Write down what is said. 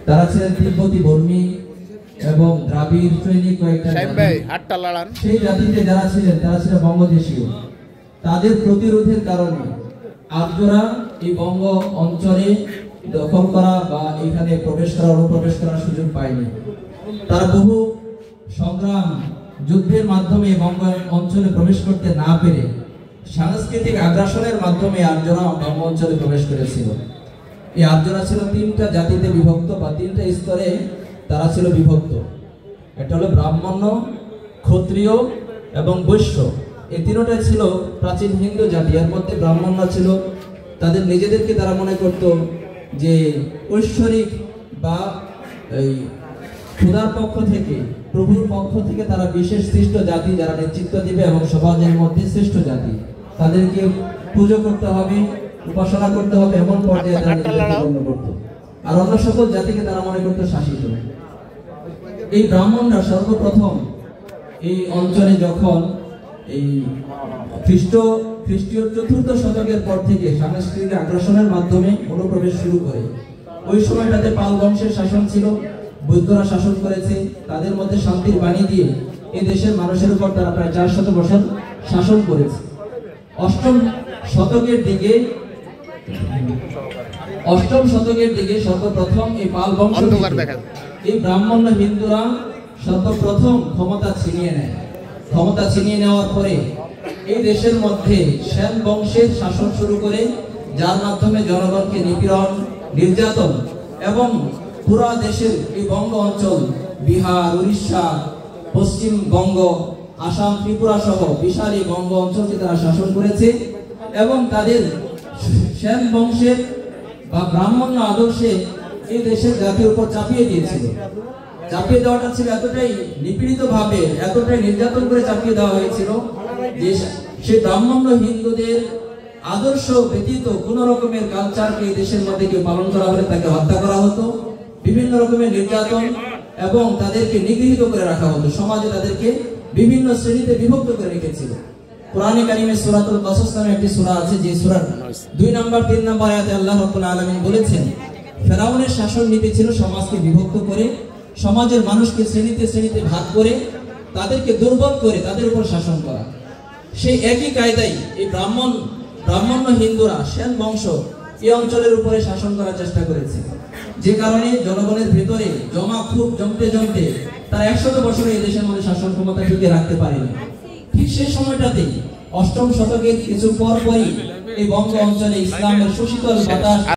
তারা ছিলেন তিব্বতী বর্মী এবং দ্রাবিড় শ্রেণী কয়েকটা সেই জাতিতে যারা ছিলেন তারা ছিল বঙ্গদেশীয়। তাদের প্রতিরোধের কারণে আর্যরা এই বঙ্গ অঞ্চলে দখল করা বা এখানে প্রবেশ করা অনুপ্রবেশ করার সুযোগ পায়নি। তারা বহু সংগ্রাম যুদ্ধের মাধ্যমে বঙ্গ অঞ্চলে প্রবেশ করতে না পেরে সাংস্কৃতিক আগ্রাসনের মাধ্যমে আর্যরা বঙ্গ অঞ্চলে প্রবেশ করেছিল। এই আর্যরা ছিল তিনটা জাতিতে বিভক্ত বা তিনটা স্তরে তারা ছিল বিভক্ত। এটা হলো ব্রাহ্মণ্য, ক্ষত্রিয় এবং বৈশ্য। এই তিনটাই ছিল প্রাচীন হিন্দু জাতি। এর মধ্যে ব্রাহ্মণ্য ছিল তাদের নিজেদেরকে তারা মনে করত যে ঐশ্বরিক বা এই খোদার পক্ষ থেকে, প্রভুর পক্ষ থেকে তারা বিশেষ শ্রেষ্ঠ জাতি, যারা নেতৃত্ব দিবে এবং সমাজের মধ্যে শ্রেষ্ঠ জাতি, তাদেরকে পুজো করতে হবে, উপাসনা করতে হবে, এমন পর্যায়ে তারা নিজেদেরকে গণ্য করত। আর অন্য সকল জাতিকে তারা মনে করত শাসিত। এই ব্রাহ্মণরা সর্বপ্রথম এই অঞ্চলে যখন এই খ্রিস্টীয় ৪র্থ শতকের পর থেকে সাংস্কৃতিক আগ্রাসনের মাধ্যমে অনুপ্রবেশ শুরু করে, ওই সময়টাতে পাল বংশের শাসন ছিল, বৌদ্ধরা শাসন করেছে, তাদের মধ্যে শান্তির বাণী দিয়ে এই দেশের মানুষের উপর তারা প্রায় ৪০০ বছর শাসন করেছে। অষ্টম শতকের দিকে সর্বপ্রথম এই পাল বংশ, এই ব্রাহ্মণ্য হিন্দুরা সর্বপ্রথম ক্ষমতা ছিনিয়ে নেওয়ার পরে এই দেশের মধ্যে সেন বংশের শাসন শুরু করে, যার মাধ্যমে জনগণকে নিপীড়ন, নির্যাতন এবং পুরা দেশের এই বঙ্গ অঞ্চল, বিহার, উড়িষ্যা, পশ্চিমবঙ্গ, আসাম, ত্রিপুরা সহ বিশাল এই বঙ্গ অঞ্চলকে তারা শাসন করেছে। এবং তাদের সেন বংশের বা ব্রাহ্মণ্য আদর্শে এই দেশের জাতির উপর চাপিয়ে দিয়েছিল। চাপিয়ে দেওয়াটা ছিল এতটাই নিপীড়িত ভাবে, এতটাই নির্যাতন করে চাপিয়ে দেওয়া হয়েছিল যে সেই ব্রাহ্মণ্য হিন্দুদের আদর্শ ব্যতীত কোন রকমের কালচারকে এই দেশের মধ্যে কেউ পালন করা হলে তাকে হত্যা করা হতো, বিভিন্ন রকমের নির্যাতন এবং তাদেরকে নিগৃহীত করে রাখা হতো। সমাজে তাদেরকে বিভিন্ন শ্রেণীতে বিভক্ত করে রেখেছিল। কোরআনে কারিমে সূরাতুল কাসাস নামে একটি সূরা আছে, যে সূরার 2 নম্বর 3 নম্বর আয়াতে আল্লাহ রাব্বুল আলামিন বলেছেন, ফেরাউনের শাসন নীতি ছিল সমাজকে বিভক্ত করে, সমাজের মানুষকে শ্রেণীতে ভাগ করে, তাদেরকে দুর্বল করে তাদের উপর শাসন করা। সেই একই কায়দায় এই ব্রাহ্মণ্য হিন্দুরা, সেন বংশ এই অঞ্চলের উপরে শাসন করার চেষ্টা করেছে, যে কারণে জনগণের ভেতরে খুব জমতে তারা 100 বছরে এই দেশের মধ্যে শাসন ক্ষমতা টিকে রাখতে পারেনি। ঠিক সেই সময়টাতেই অষ্টম শতকের কিছু পরপরই এই বঙ্গ অঞ্চলে ইসলামের সুশীতল বাতাস